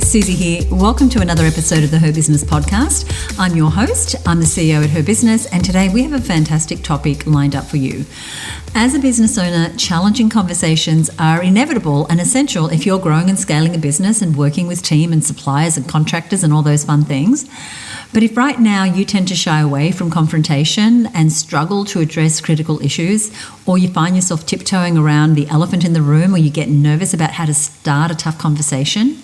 Susie here. Welcome to another episode of the Her Business podcast. I'm your host. I'm the CEO at Her Business, and today we have a fantastic topic lined up for you. As a business owner, challenging conversations are inevitable and essential if you're growing and scaling a business and working with team and suppliers and contractors and all those fun things. But if right now you tend to shy away from confrontation and struggle to address critical issues, or you find yourself tiptoeing around the elephant in the room, or you get nervous about how to start a tough conversation,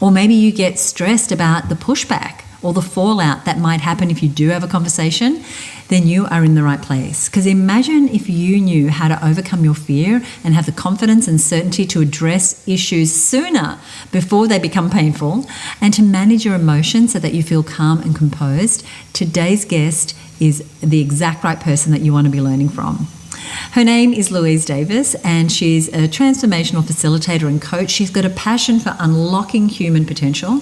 or maybe you get stressed about the pushback or the fallout that might happen if you do have a conversation, then you are in the right place. Because imagine if you knew how to overcome your fear and have the confidence and certainty to address issues sooner before they become painful, and to manage your emotions so that you feel calm and composed. Today's guest is the exact right person that you want to be learning from. Her name is Louise Davis, and she's a transformational facilitator and coach. She's got a passion for unlocking human potential,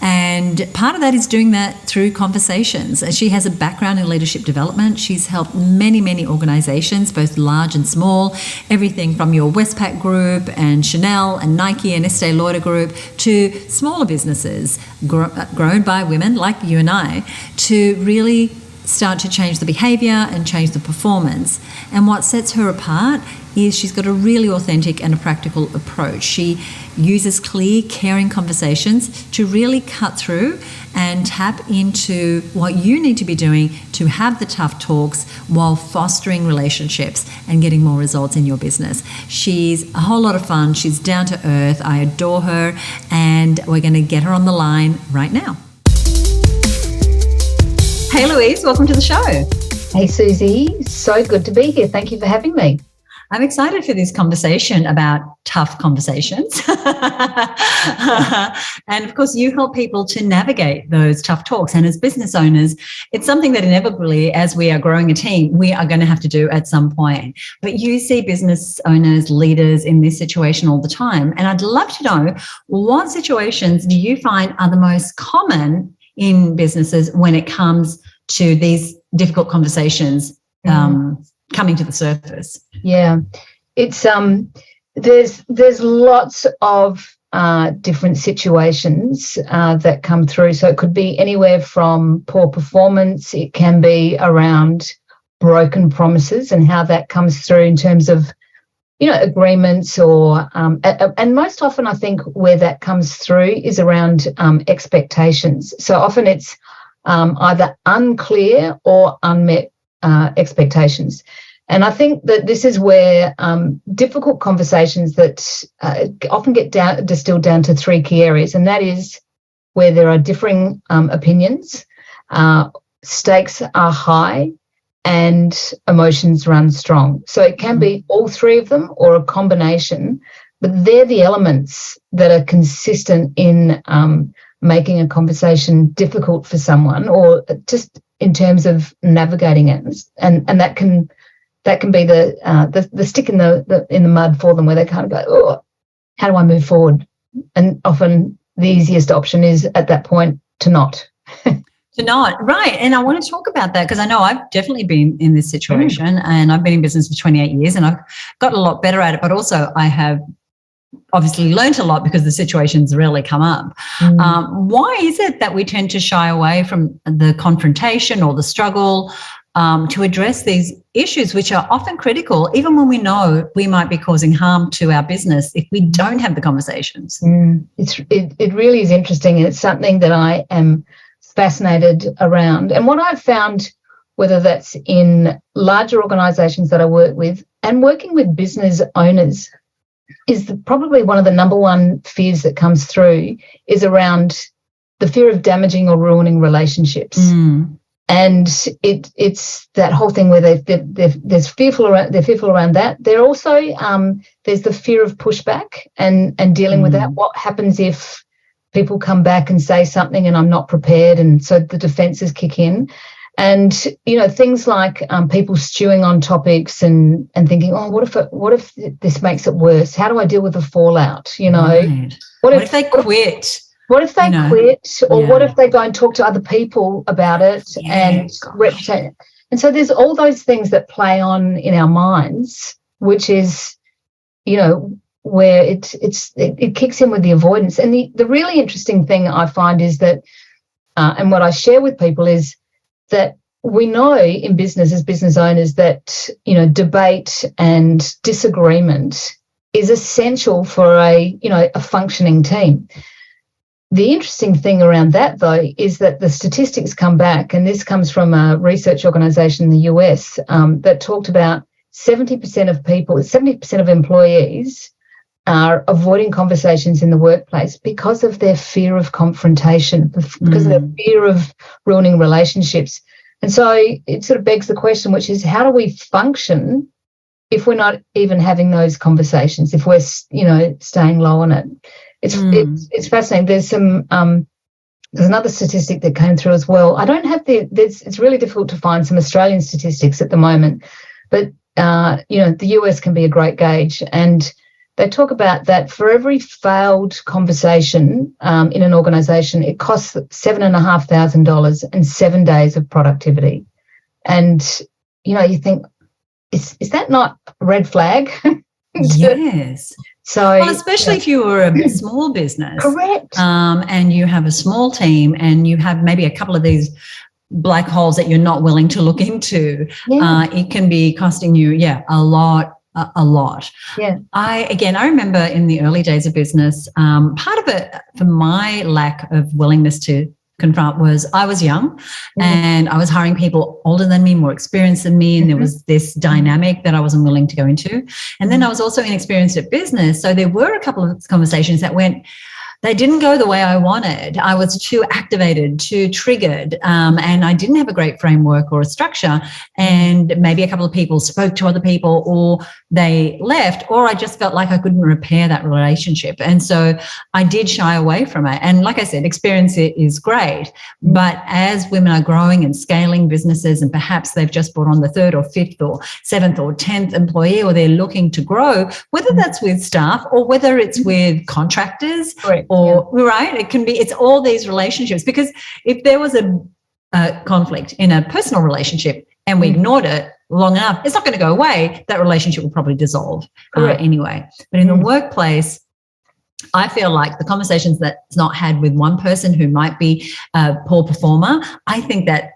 and part of that is doing that through conversations. She has a background in leadership development. She's helped many organizations, both large and small, everything from your Westpac Group and Chanel and Nike and Estee Lauder Group to smaller businesses grown by women like you and I, to really start to change the behavior and change the performance. And what sets her apart is she's got a really authentic and a practical approach. She uses clear, caring conversations to really cut through and tap into what you need to be doing to have the tough talks while fostering relationships and getting more results in your business. She's a whole lot of fun. She's down to earth. I adore her, and we're going to get her on the line right now. Hey Louise, welcome to the show. Hey Susie, so good to be here. Thank you for having me. I'm excited for this conversation about tough conversations. And of course, you help people to navigate those tough talks. And as business owners, it's something that inevitably, as we are growing a team, we are going to have to do at some point. But you see business owners, leaders in this situation all the time. And I'd love to know, what situations do you find are the most common in businesses when it comes to these difficult conversations coming to the surface? Yeah, it's there's lots of different situations that come through. So it could be anywhere from poor performance. It can be around broken promises and how that comes through in terms of, agreements, or and most often I think where that comes through is around expectations. So often it's either unclear or unmet expectations. And I think that this is where difficult conversations that often get distilled down to three key areas, and that is where there are differing opinions, stakes are high, and emotions run strong. So it can be all three of them or a combination, but they're the elements that are consistent in making a conversation difficult for someone, or just in terms of navigating it. And that can be the stick in the mud for them, where they kind of go, oh, how do I move forward? And often the easiest option is at that point to not. Right. And I want to talk about that, because I know I've definitely been in this situation, and I've been in business for 28 years and I've gotten a lot better at it, but also I have obviously learned a lot because the situations rarely come up. Why is it that we tend to shy away from the confrontation or the struggle to address these issues, which are often critical, even when we know we might be causing harm to our business if we don't have the conversations? It really is interesting, and it's something that I am fascinated around. And what I've found, whether that's in larger organisations that I work with and working with business owners, is probably one of the number one fears that comes through is around the fear of damaging or ruining relationships. And it's that whole thing where they're fearful around that. They're also there's the fear of pushback and dealing with that. What happens if people come back and say something and I'm not prepared, and so the defences kick in. And things like people stewing on topics and thinking, oh, what if this makes it worse? How do I deal with the fallout? Right. What if they quit? What if they quit, or what if they go and talk to other people about it and reputation? And so there's all those things that play on in our minds, which is, where it kicks in with the avoidance. And the really interesting thing I find is that, and what I share with people is that we know in business, as business owners, that, you know, debate and disagreement is essential for a functioning team. The interesting thing around that, though, is that the statistics come back, and this comes from a research organisation in the US that talked about 70% of employees are avoiding conversations in the workplace because of their fear of confrontation, because of their fear of ruining relationships. And so it sort of begs the question, which is, how do we function if we're not even having those conversations, if we're, you know, staying low on it? It's fascinating. There's some there's another statistic that came through as well. I don't have it's really difficult to find some Australian statistics at the moment, but you know, the US can be a great gauge, and they talk about that for every failed conversation in an organisation, it costs $7,500 and 7 days of productivity. And, you know, you think, is that not a red flag? Yes. So, well, especially if you were a small business. Correct. And you have a small team and you have maybe a couple of these black holes that you're not willing to look into, it can be costing you, a lot. Yeah. I remember in the early days of business, part of it for my lack of willingness to confront was I was young and I was hiring people older than me, more experienced than me, and there was this dynamic that I wasn't willing to go into. And then I was also inexperienced at business, so there were a couple of conversations that they didn't go the way I wanted. I was too activated, too triggered, and I didn't have a great framework or a structure. And maybe a couple of people spoke to other people, or they left, or I just felt like I couldn't repair that relationship. And so I did shy away from it. And like I said, experience is great. But as women are growing and scaling businesses, and perhaps they've just brought on the 3rd or 5th or 7th or 10th employee, or they're looking to grow, whether that's with staff or whether it's with contractors, right? It's all these relationships, because if there was a conflict in a personal relationship and we ignored it long enough, it's not going to go away. That relationship will probably dissolve anyway. But in the workplace, I feel like the conversations that's not had with one person who might be a poor performer, I think that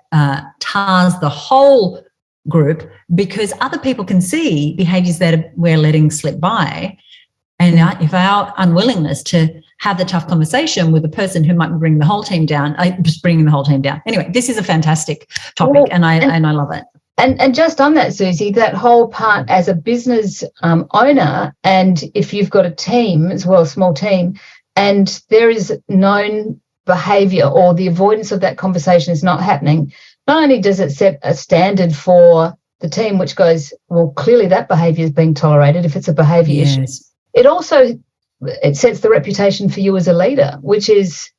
tars the whole group, because other people can see behaviours that we're letting slip by. And if our unwillingness to have the tough conversation with a person who might be bringing the whole team down, just bringing the whole team down. Anyway, this is a fantastic topic, and I love it. And just on that, Susie, that whole part as a business owner, and if you've got a team as well, a small team, and there is known behaviour or the avoidance of that conversation is not happening, not only does it set a standard for the team, which goes, well, clearly that behaviour is being tolerated if it's a behaviour issue. It sets the reputation for you as a leader, which is,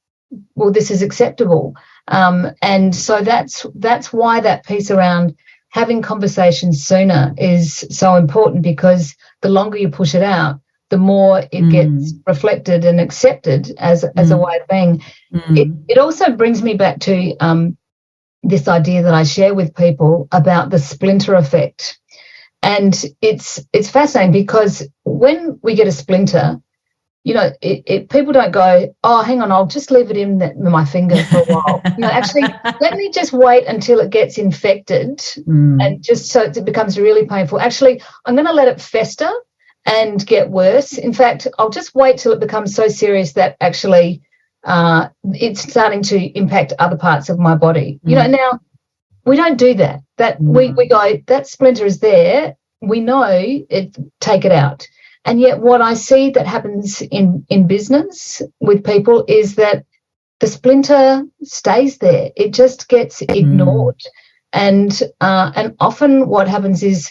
well, this is acceptable. And so that's why that piece around having conversations sooner is so important, because the longer you push it out, the more it gets reflected and accepted as a way of being. It also brings me back to this idea that I share with people about the splinter effect. And it's fascinating, because when we get a splinter, you know, people don't go, oh, hang on, I'll just leave it in my finger for a while. Actually, let me just wait until it gets infected, and just so it becomes really painful. Actually, I'm going to let it fester and get worse. In fact, I'll just wait till it becomes so serious that actually it's starting to impact other parts of my body. Now, we don't do that. We go, that splinter is there. We know it, take it out. And yet what I see that happens in business with people is that the splinter stays there. It just gets ignored. And often what happens is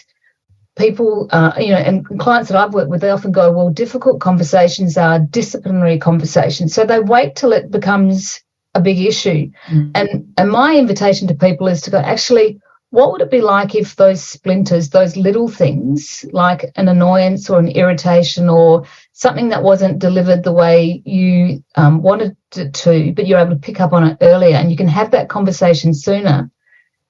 people, and clients that I've worked with, they often go, well, difficult conversations are disciplinary conversations. So they wait till it becomes a big issue. And my invitation to people is to go, actually, what would it be like if those splinters, those little things like an annoyance or an irritation or something that wasn't delivered the way you wanted it to, but you're able to pick up on it earlier and you can have that conversation sooner,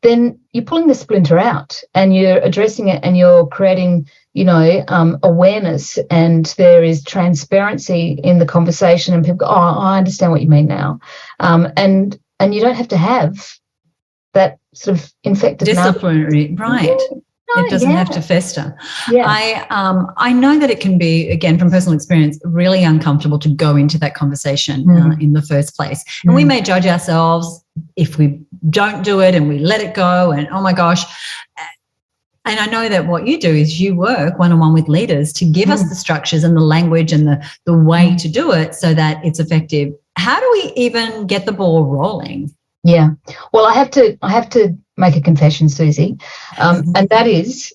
then you're pulling the splinter out and you're addressing it and you're creating, awareness, and there is transparency in the conversation, and people go, oh, I understand what you mean now. And you don't have to have that sort of infected disciplinary, right? It doesn't have to fester. Yeah. I know that it can be, again, from personal experience, really uncomfortable to go into that conversation in the first place. And we may judge ourselves if we don't do it and we let it go and, oh, my gosh. And I know that what you do is you work one-on-one with leaders to give us the structures and the language and the way to do it so that it's effective. How do we even get the ball rolling? Yeah. Well, I have to make a confession, Susie, and that is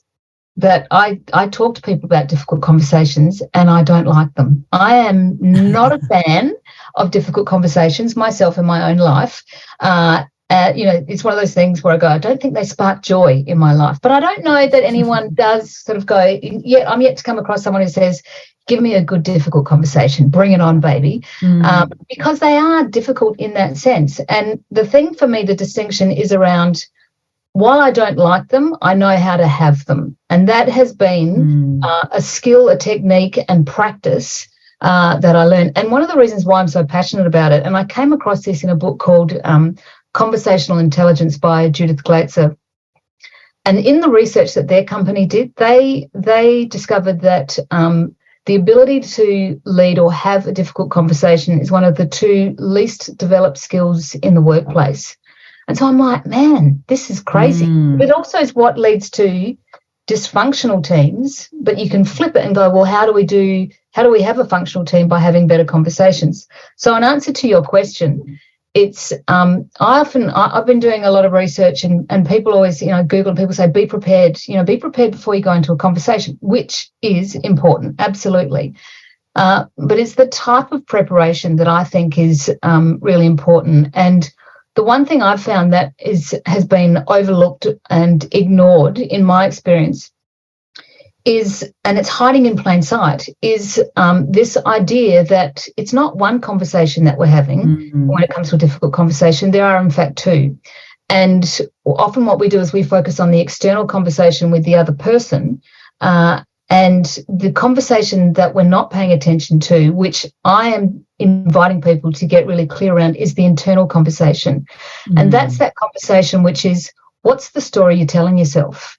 that I talk to people about difficult conversations and I don't like them. I am not a fan of difficult conversations myself in my own life. It's one of those things where I go, I don't think they spark joy in my life. But I don't know that anyone does sort of go, I'm yet to come across someone who says, give me a good, difficult conversation. Bring it on, baby. Because they are difficult in that sense. And the thing for me, the distinction is around, while I don't like them, I know how to have them. And that has been a skill, a technique and practice that I learned. And one of the reasons why I'm so passionate about it, and I came across this in a book called Conversational Intelligence by Judith Glaetzer. And in the research that their company did, they discovered that the ability to lead or have a difficult conversation is one of the 2 least developed skills in the workplace. And so I'm like, man, this is crazy. But it also is what leads to dysfunctional teams, but you can flip it and go, well, how do we have a functional team? By having better conversations. So in answer to your question, it's I've been doing a lot of research and people always, Google, and people say, be prepared before you go into a conversation, which is important, absolutely. But it's the type of preparation that I think is really important. And the one thing I've found that has been overlooked and ignored in my experience is, and it's hiding in plain sight, is this idea that it's not one conversation that we're having when it comes to a difficult conversation. There are, in fact, 2. And often what we do is we focus on the external conversation with the other person, and the conversation that we're not paying attention to, which I am inviting people to get really clear around, is the internal conversation. And that's that conversation which is, what's the story you're telling yourself?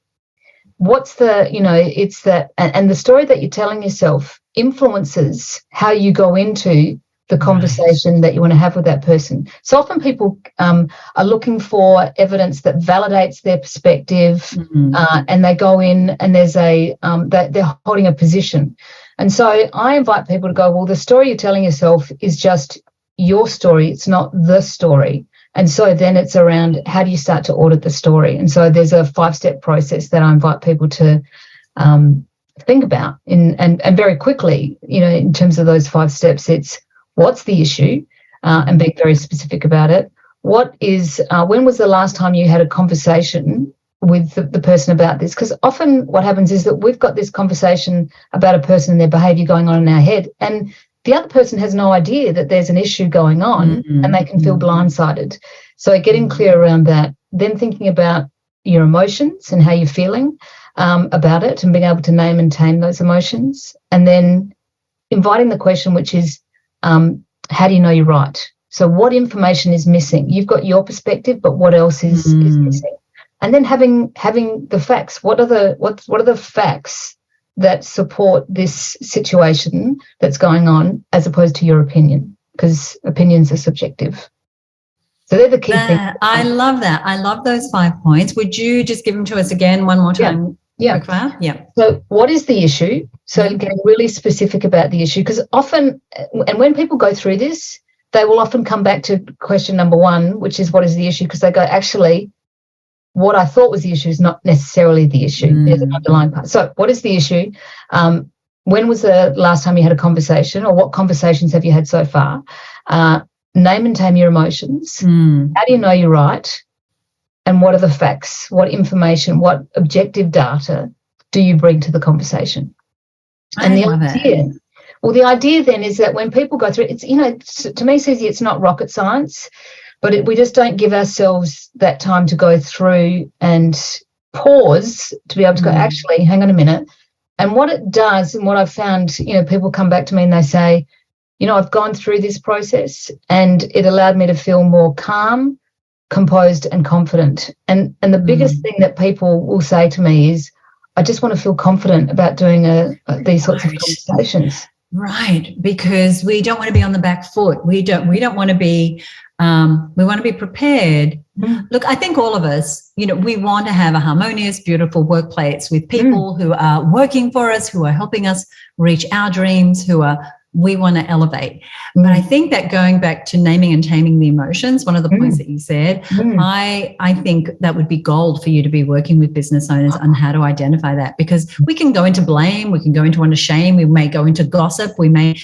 What's it's that, and the story that you're telling yourself influences how you go into the conversation that you want to have with that person. So often people are looking for evidence that validates their perspective, and they go in and there's they're holding a position. And so I invite people to go, well, the story you're telling yourself is just your story. It's not the story. And so then it's around, how do you start to audit the story? And so there's a 5-step process that I invite people to think about and very quickly, in terms of those 5 steps. It's, what's the issue, and being very specific about it. What is, when was the last time you had a conversation with the person about this? Because often what happens is that we've got this conversation about a person and their behaviour going on in our head, and the other person has no idea that there's an issue going on, and they can feel blindsided. So getting clear around that, then thinking about your emotions and how you're feeling about it, and being able to name and tame those emotions, and then inviting the question, which is, how do you know you're right? So what information is missing? You've got your perspective, but what else is missing? And then having the facts. What are the facts that support this situation that's going on, as opposed to your opinion? Because opinions are subjective. So they're the key things. I love that. I love those 5 points. Would you just give them to us again one more time? Yeah. So what is the issue? So getting really specific about the issue, because often, and when people go through this, they will often come back to question number 1, which is, what is the issue? Because they go, actually, what I thought was the issue is not necessarily the issue. There's an underlying part. So what is the issue? When was the last time you had a conversation, or what conversations have you had so far? Name and tame your emotions. How do you know you're right? And what are the facts? What information, what objective data do you bring to the conversation? And the idea then is that when people go through it, it's, to me, Susie, it's not rocket science. But we just don't give ourselves that time to go through and pause to be able to go, actually, hang on a minute. And what it does, and what I've found, people come back to me and they say, I've gone through this process and it allowed me to feel more calm, composed and confident. And the biggest thing that people will say to me is, I just want to feel confident about doing these sorts of conversations. Right, because we don't want to be on the back foot. We don't want to be, we want to be prepared. Look, I think all of us, we want to have a harmonious, beautiful workplace with people who are working for us, who are helping us reach our dreams, we want to elevate. But I think that going back to naming and taming the emotions, one of the points that you said, I think that would be gold for you to be working with business owners on how to identify that, because we can go into blame, we can go into shame, we may go into gossip, we may,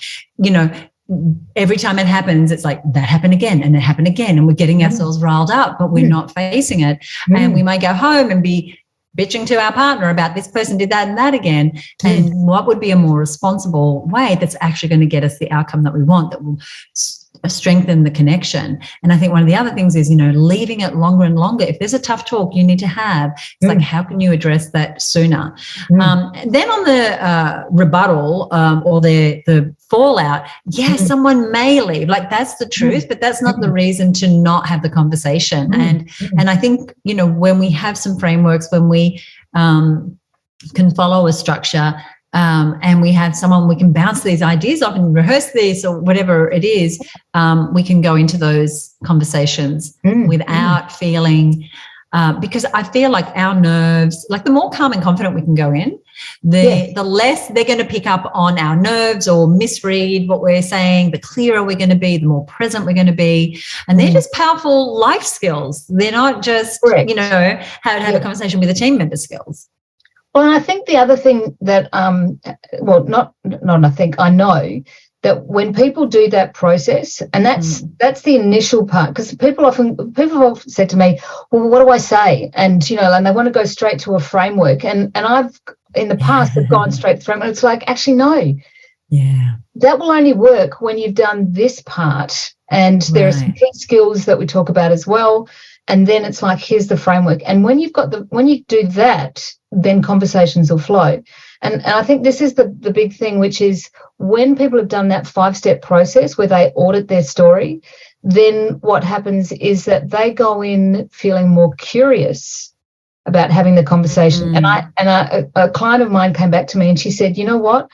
every time it happens, it's like that happened again and it happened again, and we're getting ourselves riled up, but we're not facing it. And we might go home and be bitching to our partner about this person did that and that again. And what would be a more responsible way that's actually going to get us the outcome that we want, that will strengthen the connection? And I think one of the other things is, leaving it longer and longer. If there's a tough talk you need to have, it's like, how can you address that sooner? Then on the rebuttal or the fallout, someone may leave. Like, that's the truth, but that's not the reason to not have the conversation. And I think, when we have some frameworks, when we can follow a structure, and we have someone we can bounce these ideas off and rehearse this or whatever it is, we can go into those conversations without feeling, because I feel like our nerves, like the more calm and confident we can go in, the less they're going to pick up on our nerves or misread what we're saying, the clearer we're going to be, the more present we're going to be. And they're just powerful life skills. They're not just, how to have a conversation with a team member skills. Well, I think the other thing that, I know that when people do that process, and that's the initial part, because people have said to me, well, what do I say? And, and they want to go straight to a framework. And I've, in the past, have gone straight to the framework. It's like, actually, no. Yeah. That will only work when you've done this part. And there are some key skills that we talk about as well. And then it's like, here's the framework. And when you do that, then conversations will flow. And I think this is the big thing, which is when people have done that 5-step process where they audit their story, then what happens is that they go in feeling more curious about having the conversation. And a client of mine came back to me and she said, you know what?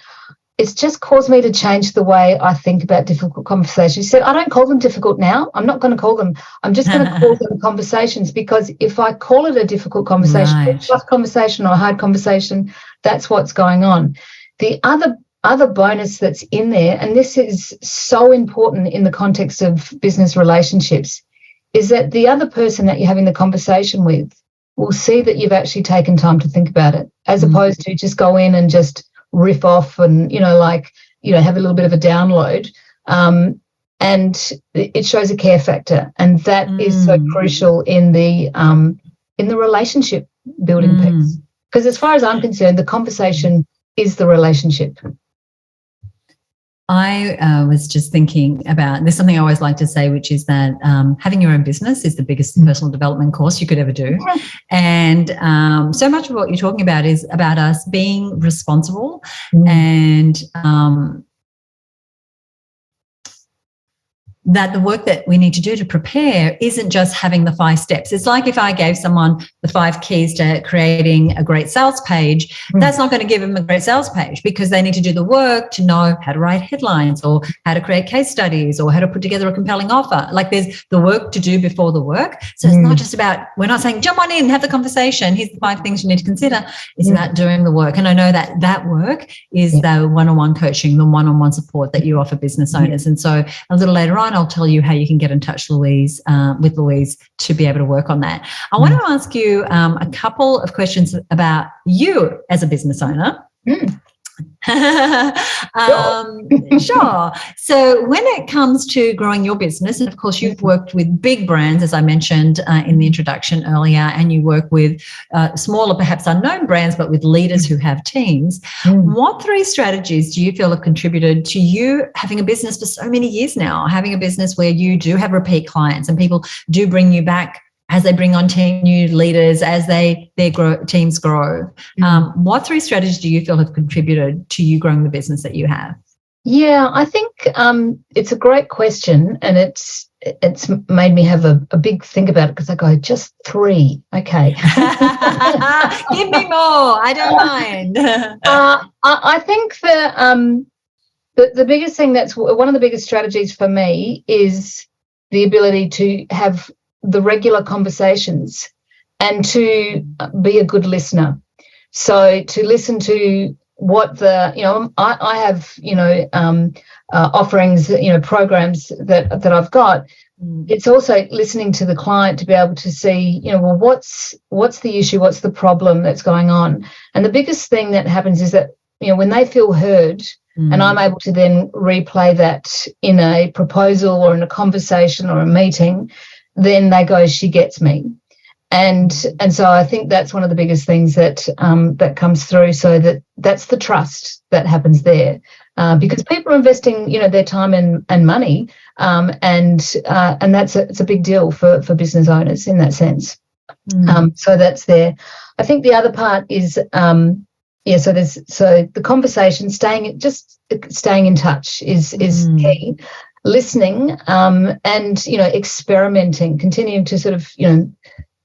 It's just caused me to change the way I think about difficult conversations. She said, I don't call them difficult now. I'm not going to call them. I'm just going to call them conversations, because if I call it a difficult conversation, a tough conversation or a hard conversation, that's what's going on. The other bonus that's in there, and this is so important in the context of business relationships, is that the other person that you're having the conversation with will see that you've actually taken time to think about it, as opposed to just go in and just riff off and, have a little bit of a download. And it shows a care factor. And that is so crucial in the relationship building piece. Because as far as I'm concerned, the conversation is the relationship. I was just thinking about, there's something I always like to say, which is that having your own business is the biggest personal development course you could ever do. And so much of what you're talking about is about us being responsible and that the work that we need to do to prepare isn't just having the 5 steps. It's like if I gave someone the 5 keys to creating a great sales page, that's not going to give them a great sales page, because they need to do the work to know how to write headlines or how to create case studies or how to put together a compelling offer. Like, there's the work to do before the work. So it's not just about, we're not saying jump on in, have the conversation, here's the 5 things you need to consider. It's about doing the work. And I know that work is the one-on-one coaching, the one-on-one support that you offer business owners. And so a little later on, I'll tell you how you can get in touch, Louise, with Louise, to be able to work on that. I want to ask you a couple of questions about you as a business owner. Sure. So when it comes to growing your business, and of course you've worked with big brands, as I mentioned in the introduction earlier, and you work with smaller, perhaps unknown brands, but with leaders who have teams. What 3 strategies do you feel have contributed to you having a business for so many years now, having a business where you do have repeat clients and people do bring you back as they bring on new leaders, as teams grow? What 3 strategies do you feel have contributed to you growing the business that you have? Yeah, I think it's a great question, and it's made me have a big think about it, because I go, just 3, okay. Give me more. I don't mind. I think the biggest thing, that's one of the biggest strategies for me, is the ability to have the regular conversations and to be a good listener. So to listen to what I have, offerings, programs that I've got. It's also listening to the client to be able to see, well, what's the issue, what's the problem that's going on. And the biggest thing that happens is that, when they feel heard, and I'm able to then replay that in a proposal or in a conversation or a meeting, then they go, she gets me. And so I think that's one of the biggest things that that comes through. So that's the trust that happens there, because people are investing, their time and money, and it's a big deal for business owners in that sense. So that's there. I think the other part is so the conversation, staying in touch is key. Listening, and experimenting, continuing to sort of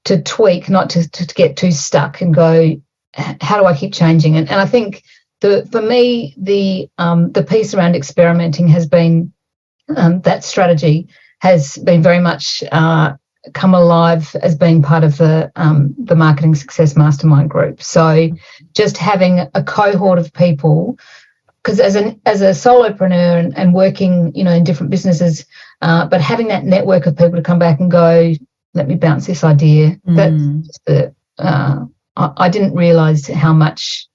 to tweak, not to get too stuck and go, how do I keep changing? And I think for me the piece around experimenting has been, that strategy has been very much come alive as being part of the Marketing Success Mastermind group. So just having a cohort of people, because as a solopreneur and working, in different businesses, but having that network of people to come back and go, let me bounce this idea. That's just I didn't realise how much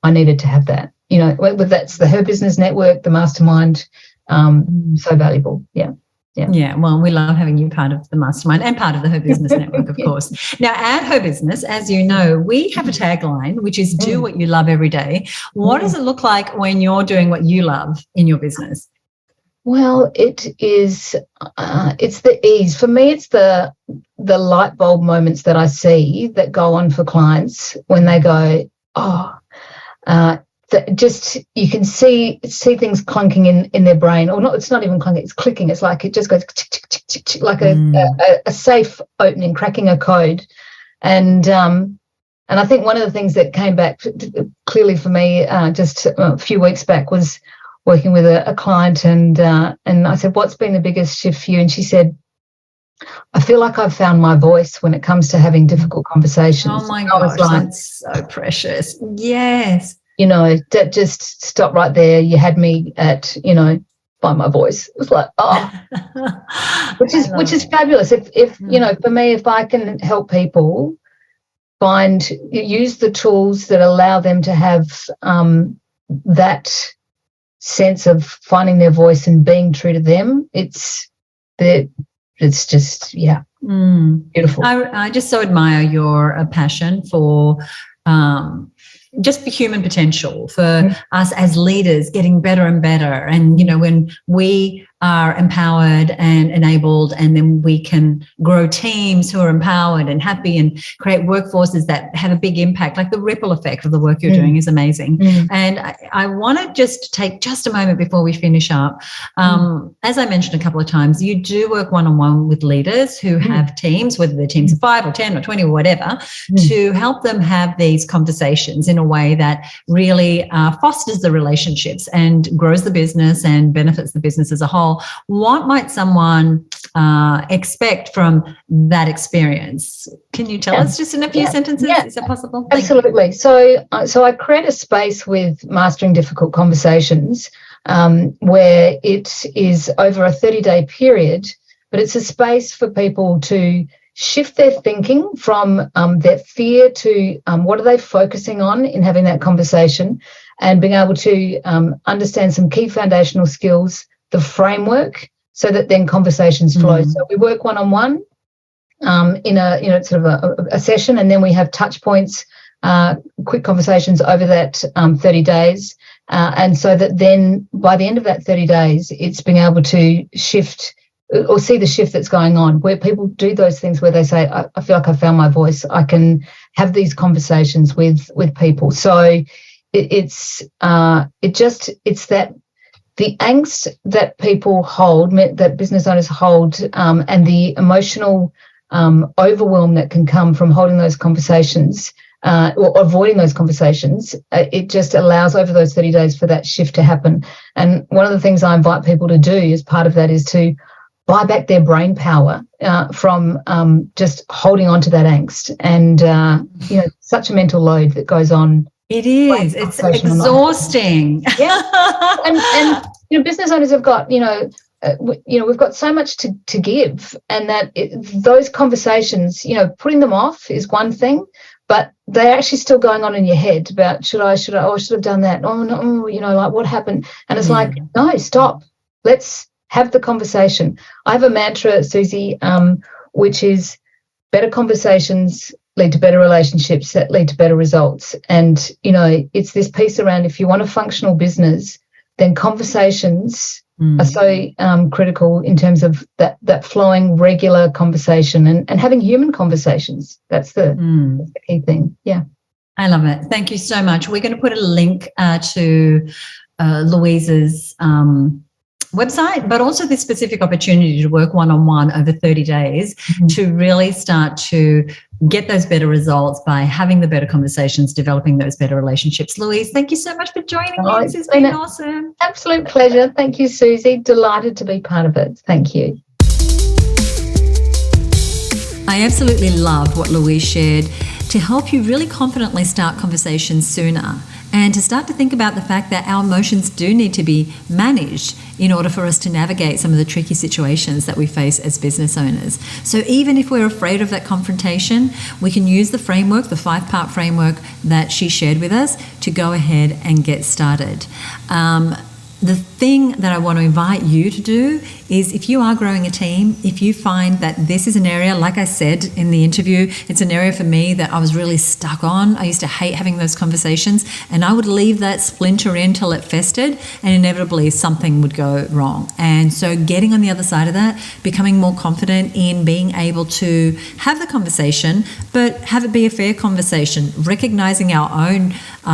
I needed to have that. Whether that's the Her Business Network, the mastermind, so valuable. Yeah, well, we love having you part of the mastermind and part of the Her Business Network, of course. Now, at Her Business, as you know, we have a tagline, which is do what you love every day. What does it look like when you're doing what you love in your business? Well, it is, it's the ease. For me, it's the light bulb moments that I see that go on for clients when they go, just you can see things clunking in their brain, or not. It's not even clunking; it's clicking. It's like it just goes like a safe opening, cracking a code, and I think one of the things that came back clearly for me just a few weeks back was working with a client, and I said, "What's been the biggest shift for you?" And she said, I feel like I've found my voice when it comes to having difficult conversations. Oh my gosh, that's so precious. Yes. Just stop right there. You had me at, by my voice. It was like, which is fabulous. If for me, if I can help people use the tools that allow them to have that sense of finding their voice and being true to them, it's just, beautiful. I just so admire your passion for just for human potential, for us as leaders getting better and better. And, when we are empowered and enabled, and then we can grow teams who are empowered and happy and create workforces that have a big impact, like the ripple effect of the work you're doing is amazing. And I want to just take just a moment before we finish up. As I mentioned a couple of times, you do work one-on-one with leaders who have teams, whether they're teams of 5 or 10 or 20 or whatever, to help them have these conversations in a way that really fosters the relationships and grows the business and benefits the business as a whole. What might someone expect from that experience? Can you tell us just in a few sentences? Is that possible? Absolutely. So I create a space with Mastering Difficult Conversations where it is over a 30-day period, but it's a space for people to shift their thinking from their fear to what are they focusing on in having that conversation, and being able to understand some key foundational skills, the framework, so that then conversations flow. So we work one-on-one in a sort of a session, and then we have touch points, quick conversations over that 30 days. And so that then by the end of that 30 days, it's being able to shift or see the shift that's going on, where people do those things where they say, I feel like I found my voice. I can have these conversations with people. So it's that the angst that people hold, that business owners hold, and the emotional overwhelm that can come from holding those conversations or avoiding those conversations, it just allows over those 30 days for that shift to happen. And one of the things I invite people to do as part of that is to buy back their brain power from just holding on to that angst. And, such a mental load that goes on. It is. It's exhausting. Yeah. And business owners have got, we've got so much to give, and that those conversations, putting them off is one thing, but they're actually still going on in your head about should I have done that? Oh no, like what happened? And it's like, no, stop. Let's have the conversation. I have a mantra, Susie, which is better conversations lead to better relationships that lead to better results. And, it's this piece around, if you want a functional business, then conversations are so critical in terms of that flowing regular conversation and having human conversations. That's the key thing. Yeah. I love it. Thank you so much. We're going to put a link to Louise's website, but also this specific opportunity to work one-on-one over 30 days to really start to get those better results by having the better conversations, developing those better relationships. Louise, thank you so much for joining me. This has been awesome. Absolute pleasure. Thank you, Susie. Delighted to be part of it. Thank you. I absolutely love what Louise shared to help you really confidently start conversations sooner, and to start to think about the fact that our emotions do need to be managed in order for us to navigate some of the tricky situations that we face as business owners. So even if we're afraid of that confrontation, we can use the framework, the 5-part framework that she shared with us, to go ahead and get started. The thing that I want to invite you to do is, if you are growing a team, if you find that this is an area, like I said in the interview, it's an area for me that I was really stuck on. I used to hate having those conversations, and I would leave that splinter in till it festered, and inevitably something would go wrong. And so getting on the other side of that, becoming more confident in being able to have the conversation, but have it be a fair conversation, recognizing our own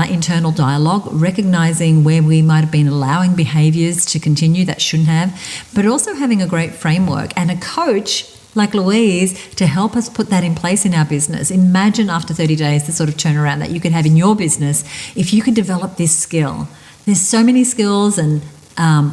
internal dialogue, recognizing where we might have been allowing behaviors to continue that shouldn't have, but also having a great framework and a coach like Louise to help us put that in place in our business. Imagine after 30 days the sort of turnaround that you could have in your business if you could develop this skill. There's so many skills and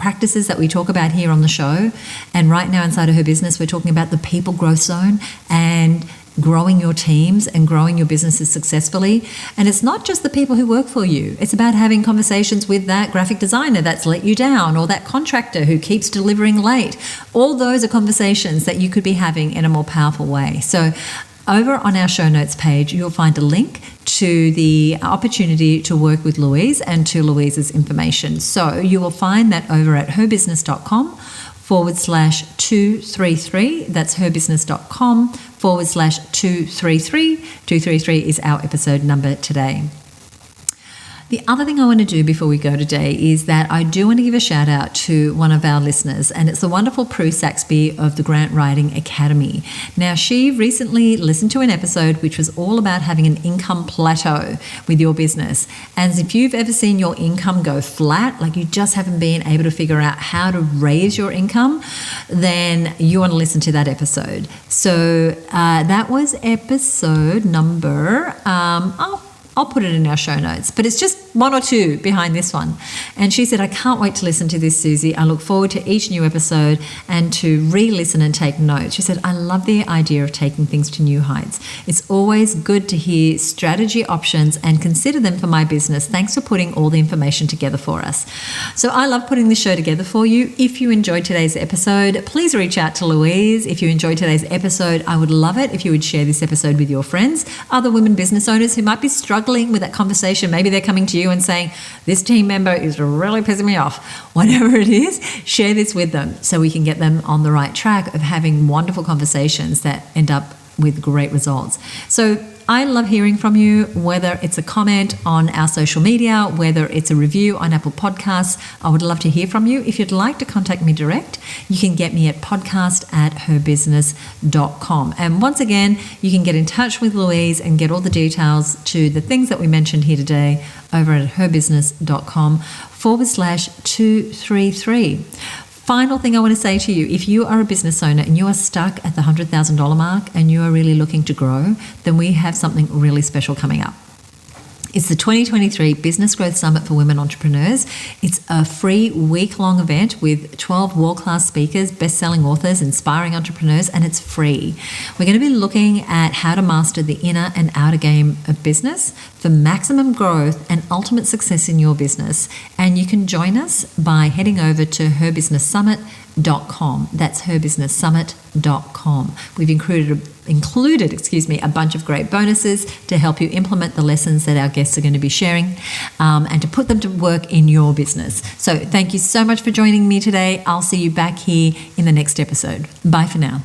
practices that we talk about here on the show, and right now inside of Her Business we're talking about the people growth zone and growing your teams and growing your businesses successfully. And it's not just the people who work for you. It's about having conversations with that graphic designer that's let you down, or that contractor who keeps delivering late. All those are conversations that you could be having in a more powerful way. So over on our show notes page, you'll find a link to the opportunity to work with Louise and to Louise's information. So you will find that over at herbusiness.com/233. That's herbusiness.com/233. 233 is our episode number today. The other thing I want to do before we go today is that I do want to give a shout out to one of our listeners, and it's the wonderful Prue Saxby of the Grant Writing Academy. Now, she recently listened to an episode which was all about having an income plateau with your business. And if you've ever seen your income go flat, like you just haven't been able to figure out how to raise your income, then you want to listen to that episode. So that was episode number, I'll put it in our show notes, but it's just 1 or 2 behind this one. And she said, I can't wait to listen to this, Susie. I look forward to each new episode and to re-listen and take notes. She said, I love the idea of taking things to new heights. It's always good to hear strategy options and consider them for my business. Thanks for putting all the information together for us. So I love putting this show together for you. If you enjoyed today's episode, please reach out to Louise. If you enjoyed today's episode, I would love it if you would share this episode with your friends, other women business owners who might be struggling struggling with that conversation, maybe they're coming to you and saying, this team member is really pissing me off. Whatever it is, share this with them so we can get them on the right track of having wonderful conversations that end up with great results. So I love hearing from you, whether it's a comment on our social media, whether it's a review on Apple Podcasts. I would love to hear from you. If you'd like to contact me direct, you can get me at podcast@herbusiness.com. And once again, you can get in touch with Louise and get all the details to the things that we mentioned here today over at herbusiness.com/233. Final thing I want to say to you, if you are a business owner and you are stuck at the $100,000 mark and you are really looking to grow, then we have something really special coming up. It's the 2023 Business Growth Summit for Women Entrepreneurs. It's a free week-long event with 12 world-class speakers, best-selling authors, inspiring entrepreneurs, and it's free. We're going to be looking at how to master the inner and outer game of business for maximum growth and ultimate success in your business. And you can join us by heading over to herbusinesssummit.com. That's herbusinesssummit.com. We've included a bunch of great bonuses to help you implement the lessons that our guests are going to be sharing and to put them to work in your business. So thank you so much for joining me today. I'll see you back here in the next episode. Bye for now.